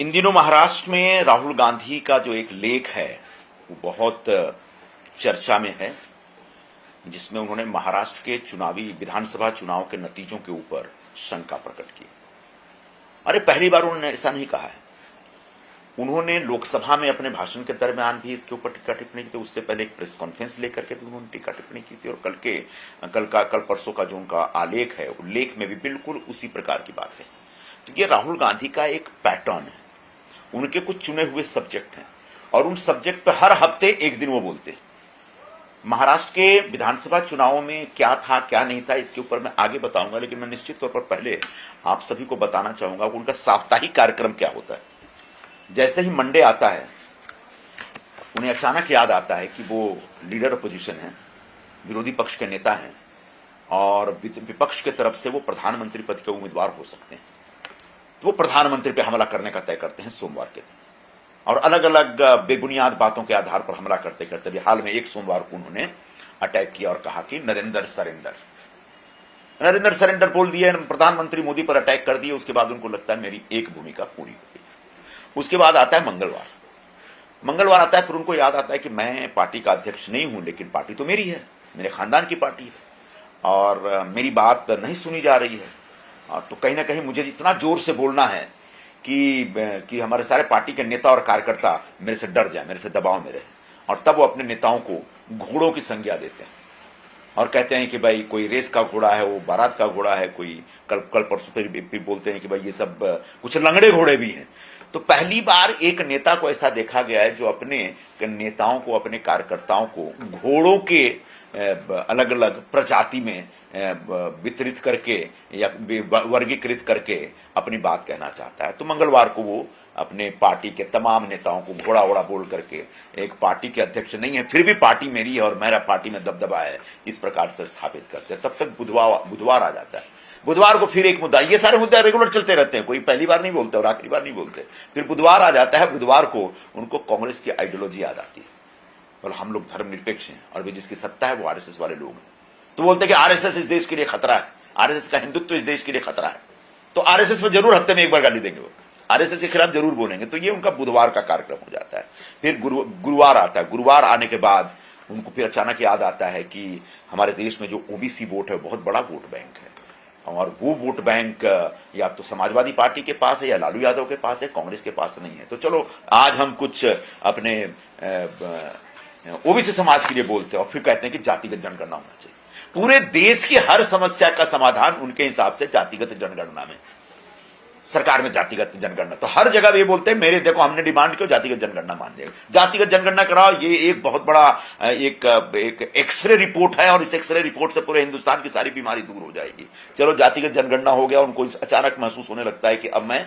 इन दिनों महाराष्ट्र में राहुल गांधी का जो एक लेख है वो बहुत चर्चा में है, जिसमें उन्होंने महाराष्ट्र के चुनावी विधानसभा चुनाव के नतीजों के ऊपर शंका प्रकट की। अरे पहली बार उन्होंने ऐसा नहीं कहा है। उन्होंने लोकसभा में अपने भाषण के दरमियान भी इसके ऊपर टीका टिप्पणी की थी। उससे पहले एक प्रेस कॉन्फ्रेंस लेकर के भी उन्होंने टीका टिप्पणी की थी, और कल परसों का जो उनका आलेख है लेख में भी बिल्कुल उसी प्रकार की बात है। तो ये राहुल गांधी का एक पैटर्न है। उनके कुछ चुने हुए सब्जेक्ट हैं और उन सब्जेक्ट पर हर हफ्ते एक दिन वो बोलते हैं। महाराष्ट्र के विधानसभा चुनावों में क्या था क्या नहीं था इसके ऊपर मैं आगे बताऊंगा, लेकिन मैं निश्चित तौर पर पहले आप सभी को बताना चाहूंगा कि उनका साप्ताहिक कार्यक्रम क्या होता है। जैसे ही मंडे आता है, उन्हें अचानक याद आता है कि वो लीडर अपोजिशन है, विरोधी पक्ष के नेता हैं, और विपक्ष के तरफ से वो प्रधानमंत्री पद के उम्मीदवार हो सकते हैं। तो वो प्रधानमंत्री पे हमला करने का तय करते हैं सोमवार के दिन, और अलग अलग बेबुनियाद बातों के आधार पर हमला करते करते भी हाल में एक सोमवार को उन्होंने अटैक किया और कहा कि नरेंद्र सरेंडर बोल दिए, प्रधानमंत्री मोदी पर अटैक कर दिए। उसके बाद उनको लगता है मेरी एक भूमिका पूरी हो गई। उसके बाद आता है मंगलवार आता है, फिर उनको याद आता है कि मैं पार्टी का अध्यक्ष नहीं हूं, लेकिन पार्टी तो मेरी है, मेरे खानदान की पार्टी है, और मेरी बात नहीं सुनी जा रही है। तो कहीं ना कहीं मुझे इतना जोर से बोलना है कि हमारे सारे पार्टी के नेता और कार्यकर्ता मेरे से डर जाए, मेरे से दबाव में रहे। और तब वो अपने नेताओं को घोड़ों की संज्ञा देते हैं और कहते हैं कि भाई कोई रेस का घोड़ा है, वो बारात का घोड़ा है, कोई कल परसों फिर बोलते हैं कि भाई ये सब कुछ लंगड़े घोड़े भी हैं। तो पहली बार एक नेता को ऐसा देखा गया है जो अपने नेताओं को, अपने कार्यकर्ताओं को घोड़ों के अलग अलग प्रजाति में वितरित करके या वर्गीकृत करके अपनी बात कहना चाहता है। तो मंगलवार को वो अपने पार्टी के तमाम नेताओं को घोड़ा वोड़ा बोल करके, एक पार्टी के अध्यक्ष नहीं है फिर भी पार्टी मेरी है और मेरा पार्टी में दबदबा है, इस प्रकार से स्थापित करते हैं। तब तक बुधवार आ जाता है। बुधवार को फिर एक मुद्दा, ये सारे मुद्दे रेगुलर चलते रहते हैं, कोई पहली बार नहीं बोलते और आखिरी बार नहीं बोलते। फिर बुधवार आ जाता है। बुधवार को उनको कांग्रेस की आइडियोलॉजी याद आती है, और हम लोग धर्मनिरपेक्ष हैं और वे जिसकी सत्ता है वो आरएसएस वाले लोग हैं। तो बोलते हैं कि आरएसएस इस देश के लिए खतरा है, आरएसएस का हिंदुत्व इस देश के लिए खतरा है। तो आरएसएस में जरूर हफ्ते में एक बार गाली देंगे, वो आरएसएस के खिलाफ जरूर बोलेंगे। तो ये उनका बुधवार का कार्यक्रम हो जाता है। फिर गुरुवार आता है। गुरुवार आने के बाद उनको फिर अचानक याद आता है कि हमारे देश में जो ओबीसी वोट है बहुत बड़ा वोट बैंक है, और वो वोट बैंक या तो समाजवादी पार्टी के पास है या लालू यादव के पास है, कांग्रेस के पास नहीं है। तो चलो आज हम कुछ अपने ओबीसी समाज के लिए बोलते हैं, और फिर कहते हैं कि जातिगत जनगणना होना चाहिए। पूरे देश की हर समस्या का समाधान उनके हिसाब से जातिगत जनगणना में, सरकार में जातिगत जनगणना। तो हर जगह ये बोलते हैं मेरे देखो हमने डिमांड की जातिगत जनगणना मान देगा, जातिगत जनगणना कराओ। ये एक बहुत बड़ा एक एक्सरे रिपोर्ट है, और इस एक्सरे रिपोर्ट से पूरे हिंदुस्तान की सारी बीमारी दूर हो जाएगी। चलो जातिगत जनगणना हो गया। उनको अचानक महसूस होने लगता है कि अब मैं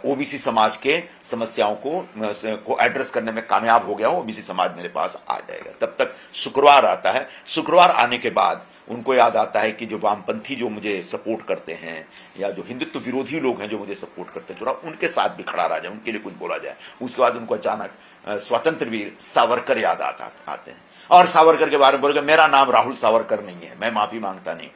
ओबीसी समाज के समस्याओं को एड्रेस करने में कामयाब हो गया हूं, ओबीसी समाज मेरे पास आ जाएगा। तब तक शुक्रवार आता है। शुक्रवार आने के बाद उनको याद आता है कि जो वामपंथी जो मुझे सपोर्ट करते हैं, या जो हिंदुत्व विरोधी लोग हैं जो मुझे सपोर्ट करते हैं, थोड़ा उनके साथ भी खड़ा रहा जाए, उनके लिए कुछ बोला जाए। उसके बाद उनको अचानक स्वतंत्र वीर सावरकर याद आते हैं, और सावरकर के बारे में बोलेगा मेरा नाम राहुल सावरकर नहीं है, मैं माफी मांगता नहीं,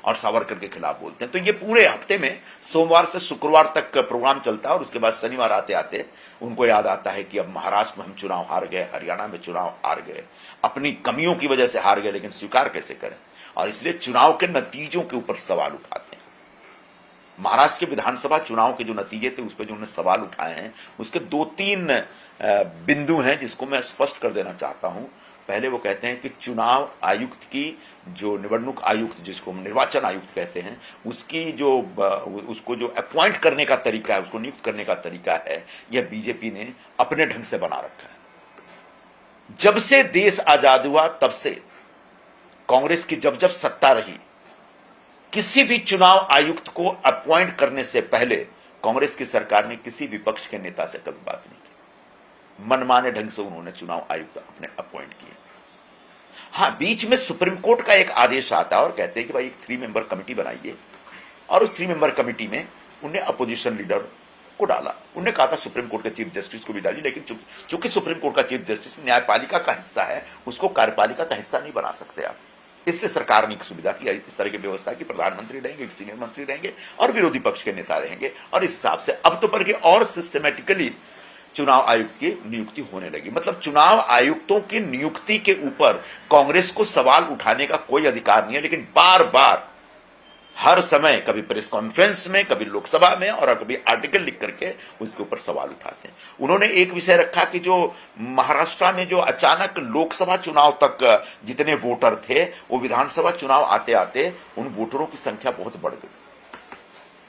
और सावरकर के खिलाफ बोलते हैं। तो ये पूरे हफ्ते में सोमवार से शुक्रवार तक प्रोग्राम चलता है, और उसके बाद शनिवार आते आते उनको याद आता है कि अब महाराष्ट्र में हम चुनाव हार गए, हरियाणा में चुनाव हार गए, अपनी कमियों की वजह से हार गए, लेकिन स्वीकार कैसे करें, और इसलिए चुनाव के नतीजों के ऊपर सवाल उठाते हैं। महाराष्ट्र के विधानसभा चुनाव के जो नतीजे थे उस पर जो उन्होंने सवाल उठाए हैं, उसके 2-3 बिंदु हैं जिसको मैं स्पष्ट कर देना चाहता हूं। पहले वो कहते हैं कि चुनाव आयुक्त की जो निवडणूक आयुक्त, जिसको हम निर्वाचन आयुक्त कहते हैं, उसको जो अपॉइंट करने का तरीका है, उसको नियुक्त करने का तरीका है, यह बीजेपी ने अपने ढंग से बना रखा है। जब से देश आजाद हुआ तब से कांग्रेस की जब जब सत्ता रही, किसी भी चुनाव आयुक्त को अपॉइंट करने से पहले कांग्रेस की सरकार ने किसी विपक्ष के नेता से कभी बात नहीं की। मनमाने ढंग से उन्होंने चुनाव आयुक्त अपने अपॉइंट किए। हां, बीच में सुप्रीम कोर्ट का एक आदेश आता है और कहते हैं कि भाई एक 3 मेंबर कमिटी बनाइए, और उस 3 मेंबर कमिटी में उन्हें अपोजिशन लीडर को डाला। उन्होंने कहा था सुप्रीम कोर्ट के चीफ जस्टिस को भी डाली, लेकिन चूंकि सुप्रीम कोर्ट का चीफ जस्टिस न्यायपालिका का हिस्सा है, उसको कार्यपालिका का हिस्सा नहीं बना सकते आप। इसलिए सरकार ने एक सुविधा की, इस तरह की व्यवस्था की, प्रधानमंत्री रहेंगे, एक सीनियर मंत्री रहेंगे और विरोधी पक्ष के नेता रहेंगे, और इस हिसाब से अब तो बल्कि और सिस्टमेटिकली चुनाव आयुक्त की नियुक्ति होने लगी। मतलब चुनाव आयुक्तों की नियुक्ति के ऊपर कांग्रेस को सवाल उठाने का कोई अधिकार नहीं है, लेकिन बार बार हर समय कभी प्रेस कॉन्फ्रेंस में, कभी लोकसभा में और कभी आर्टिकल लिख करके उसके ऊपर सवाल उठाते हैं। उन्होंने एक विषय रखा कि जो महाराष्ट्र में जो अचानक लोकसभा चुनाव तक जितने वोटर थे, वो विधानसभा चुनाव आते आते उन वोटरों की संख्या बहुत बढ़ गई।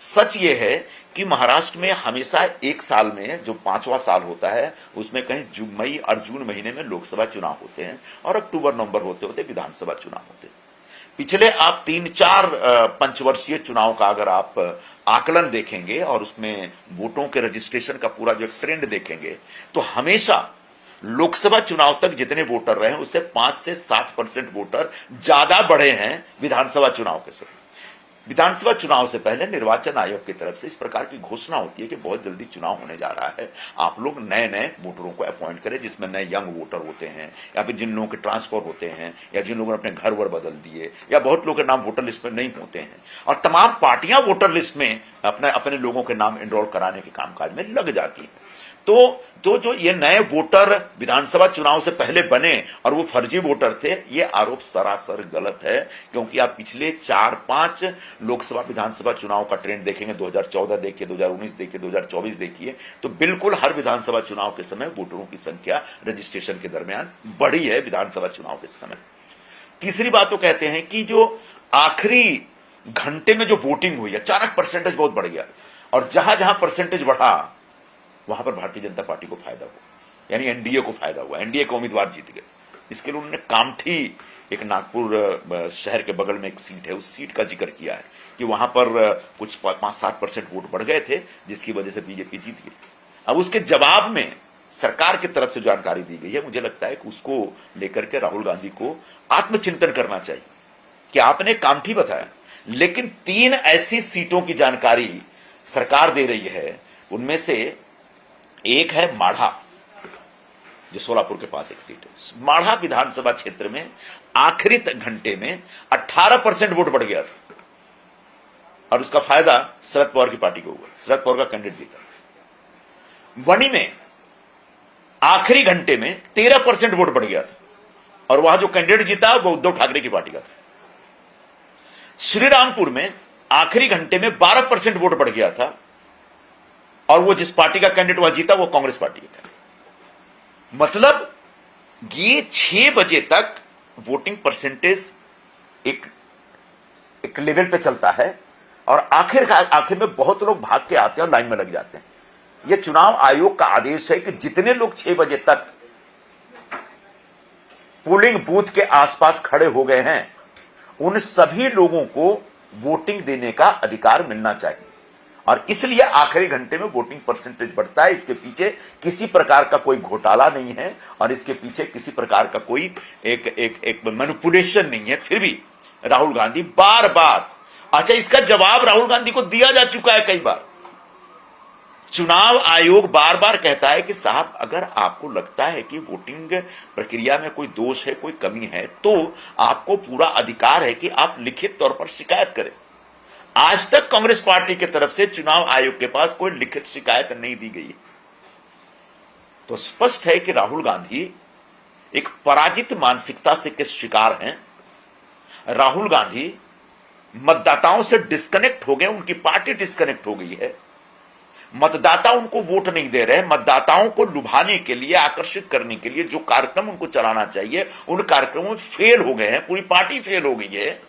सच ये है कि महाराष्ट्र में हमेशा एक साल में जो 5वां साल होता है, उसमें कहीं मई और जून महीने में लोकसभा चुनाव होते हैं और अक्टूबर नवंबर होते होते विधानसभा चुनाव होते हैं। पिछले आप 3-4 पंचवर्षीय चुनाव का अगर आप आकलन देखेंगे और उसमें वोटों के रजिस्ट्रेशन का पूरा जो ट्रेंड देखेंगे, तो हमेशा लोकसभा चुनाव तक जितने वोटर रहे उससे 5 से 7% वोटर ज्यादा बढ़े हैं विधानसभा चुनाव के समय। विधानसभा चुनाव से पहले निर्वाचन आयोग की तरफ से इस प्रकार की घोषणा होती है कि बहुत जल्दी चुनाव होने जा रहा है, आप लोग नए नए वोटरों को अपॉइंट करें, जिसमें नए यंग वोटर होते हैं या फिर जिन लोगों के ट्रांसफर होते हैं या जिन लोगों ने अपने घर वर बदल दिए या बहुत लोगों के नाम वोटर लिस्ट में नहीं होते हैं, और तमाम पार्टियां वोटर लिस्ट में अपने लोगों के नाम एनरोल कराने के कामकाज में लग जाती है। तो जो ये नए वोटर विधानसभा चुनाव से पहले बने और वो फर्जी वोटर थे, ये आरोप सरासर गलत है, क्योंकि आप पिछले 4-5 लोकसभा विधानसभा चुनाव का ट्रेंड देखेंगे, 2014 देखिए, 2019 देखिए, 2024 देखिए, तो बिल्कुल हर विधानसभा चुनाव के समय वोटरों की संख्या रजिस्ट्रेशन के दरमियान बढ़ी है विधानसभा चुनाव के समय। तीसरी बात तो कहते हैं कि जो आखिरी घंटे में जो वोटिंग हुई, अचानक परसेंटेज बहुत बढ़ गया, और जहां जहां परसेंटेज बढ़ा वहां पर भारतीय जनता पार्टी को फायदा हुआ, यानी एनडीए को फायदा हुआ, एनडीए के उम्मीदवार जीत गए। इसके लिए उन्होंने कामठी, एक नागपुर शहर के बगल में एक सीट है, उस सीट का जिक्र किया है कि वहां पर कुछ 5-7% वोट बढ़ गए थे, जिसकी वजह से बीजेपी जीत गई। अब उसके जवाब में सरकार की तरफ से जानकारी दी गई है, मुझे लगता है कि उसको लेकर के राहुल गांधी को आत्मचिंतन करना चाहिए कि आपने कामठी बताया, लेकिन 3 ऐसी सीटों की जानकारी सरकार दे रही है, उनमें से एक है माढ़ा, जो सोलापुर के पास एक सीट है। माढ़ा विधानसभा क्षेत्र में आखिरी घंटे में 18% वोट बढ़ गया था, और उसका फायदा शरद पवार की पार्टी को हुआ, शरद पवार का कैंडिडेट जीता। वनी में आखिरी घंटे में 13% वोट बढ़ गया था, और वहां जो कैंडिडेट जीता वो उद्धव ठाकरे की पार्टी का था। श्रीरामपुर में आखिरी घंटे में 12% वोट बढ़ गया था, और वो जिस पार्टी का कैंडिडेट वहां जीता वो कांग्रेस पार्टी का था। मतलब ये 6 बजे तक वोटिंग परसेंटेज एक लेवल पे चलता है, और आखिर में बहुत लोग भाग के आते हैं और लाइन में लग जाते हैं। ये चुनाव आयोग का आदेश है कि जितने लोग 6 बजे तक पोलिंग बूथ के आसपास खड़े हो गए हैं, उन सभी लोगों को वोटिंग देने का अधिकार मिलना चाहिए, और इसलिए आखिरी घंटे में वोटिंग परसेंटेज बढ़ता है। इसके पीछे किसी प्रकार का कोई घोटाला नहीं है, और इसके पीछे किसी प्रकार का कोई एक मैनिपुलेशन नहीं है। फिर भी राहुल गांधी बार बार, अच्छा, इसका जवाब राहुल गांधी को दिया जा चुका है कई बार। चुनाव आयोग बार बार कहता है कि साहब, अगर आपको लगता है कि वोटिंग प्रक्रिया में कोई दोष है, कोई कमी है, तो आपको पूरा अधिकार है कि आप लिखित तौर पर शिकायत करें। आज तक कांग्रेस पार्टी की तरफ से चुनाव आयोग के पास कोई लिखित शिकायत नहीं दी गई। तो स्पष्ट है कि राहुल गांधी एक पराजित मानसिकता से के शिकार हैं। राहुल गांधी मतदाताओं से डिस्कनेक्ट हो गए, उनकी पार्टी डिस्कनेक्ट हो गई है। मतदाता उनको वोट नहीं दे रहे। मतदाताओं को लुभाने के लिए, आकर्षित करने के लिए जो कार्यक्रम उनको चलाना चाहिए, उन कार्यक्रमों में फेल हो गए हैं। पूरी पार्टी फेल हो गई है,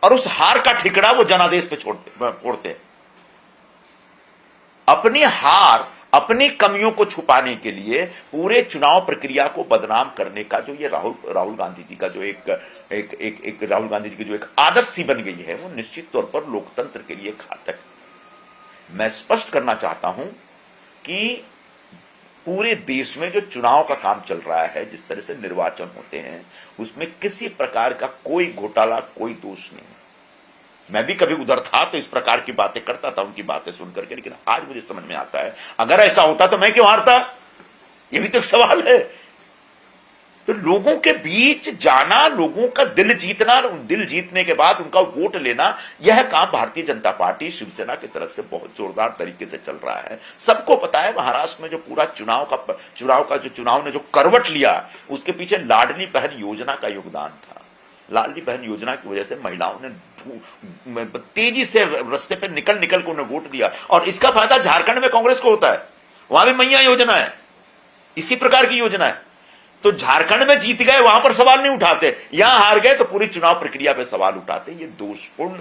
और उस हार का ठिकरा वो जनादेश पे फोड़ते। अपनी हार, अपनी कमियों को छुपाने के लिए पूरे चुनाव प्रक्रिया को बदनाम करने का जो ये राहुल गांधी जी का जो एक राहुल गांधी जी की जो एक आदत सी बन गई है, वो निश्चित तौर पर लोकतंत्र के लिए घातक है। मैं स्पष्ट करना चाहता हूं कि पूरे देश में जो चुनाव का काम चल रहा है, जिस तरह से निर्वाचन होते हैं, उसमें किसी प्रकार का कोई घोटाला, कोई दोष नहीं है। मैं भी कभी उधर था तो इस प्रकार की बातें करता था, उनकी बातें सुनकर के, लेकिन आज मुझे समझ में आता है, अगर ऐसा होता तो मैं क्यों हारता? ये भी तो एक सवाल है। तो लोगों के बीच जाना, लोगों का दिल जीतना, दिल जीतने के बाद उनका वोट लेना, यह काम भारतीय जनता पार्टी शिवसेना की तरफ से बहुत जोरदार तरीके से चल रहा है। सबको पता है महाराष्ट्र में जो पूरा चुनाव ने जो करवट लिया, उसके पीछे लाडली बहन योजना का योगदान था। लाडली बहन योजना की वजह से महिलाओं ने तेजी से रास्ते पे निकल के उन्हें वोट दिया, और इसका फायदा झारखंड में कांग्रेस को होता है। वहां भी मैया योजना है, इसी प्रकार की योजना है। तो झारखंड में जीत गए, वहां पर सवाल नहीं उठाते, यहां हार गए तो पूरी चुनाव प्रक्रिया पे सवाल उठाते। ये दोषपूर्ण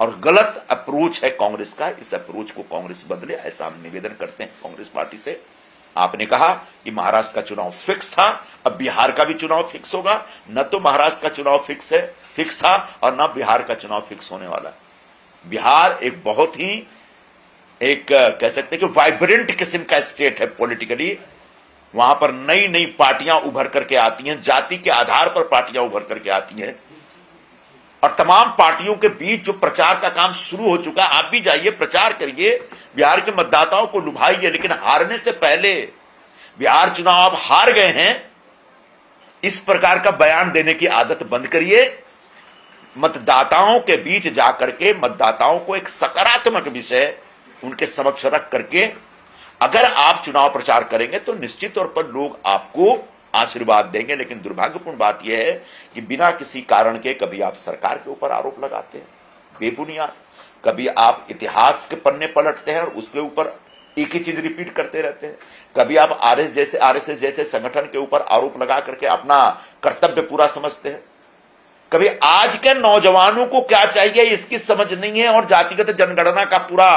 और गलत अप्रोच है कांग्रेस का। इस अप्रोच को कांग्रेस बदले, ऐसा हम निवेदन करते हैं कांग्रेस पार्टी से। आपने कहा कि महाराष्ट्र का चुनाव फिक्स था, अब बिहार का भी चुनाव फिक्स होगा। न तो महाराष्ट्र का चुनाव फिक्स था और न बिहार का चुनाव फिक्स होने वाला है। बिहार एक बहुत ही कह सकते हैं कि वाइब्रेंट किस्म का स्टेट है पॉलिटिकली। वहां पर नई नई पार्टियां उभर करके आती हैं, जाति के आधार पर पार्टियां उभर करके आती हैं, और तमाम पार्टियों के बीच जो प्रचार का काम शुरू हो चुका है। आप भी जाइए, प्रचार करिए, बिहार के मतदाताओं को लुभाइए, लेकिन हारने से पहले, बिहार चुनाव आप हार गए हैं, इस प्रकार का बयान देने की आदत बंद करिए। मतदाताओं के बीच जाकर के मतदाताओं को एक सकारात्मक विषय उनके समक्ष रख करके अगर आप चुनाव प्रचार करेंगे तो निश्चित तौर पर लोग आपको आशीर्वाद देंगे। लेकिन दुर्भाग्यपूर्ण बात यह है कि बिना किसी कारण के कभी आप सरकार के ऊपर आरोप लगाते हैं बेबुनियाद, कभी आप इतिहास के पन्ने पलटते हैं और उसके ऊपर एक ही चीज रिपीट करते रहते हैं, कभी आप आरएसएस जैसे संगठन के ऊपर आरोप लगा करके अपना कर्तव्य पूरा समझते हैं। कभी आज के नौजवानों को क्या चाहिए इसकी समझ नहीं है, और जातिगत जनगणना का पूरा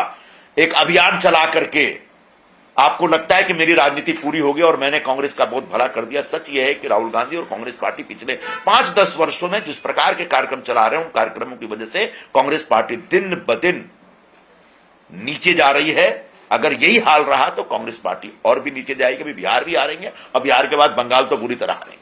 एक अभियान चला करके आपको लगता है कि मेरी राजनीति पूरी होगी और मैंने कांग्रेस का बहुत भला कर दिया। सच यह है कि राहुल गांधी और कांग्रेस पार्टी पिछले 5-10 वर्षों में जिस प्रकार के कार्यक्रम चला रहे हैं, उन कार्यक्रमों की वजह से कांग्रेस पार्टी दिन ब दिन नीचे जा रही है। अगर यही हाल रहा तो कांग्रेस पार्टी और भी नीचे जाएगी। अभी बिहार भी हारेंगे और बिहार के बाद बंगाल तो बुरी तरह हारेंगे।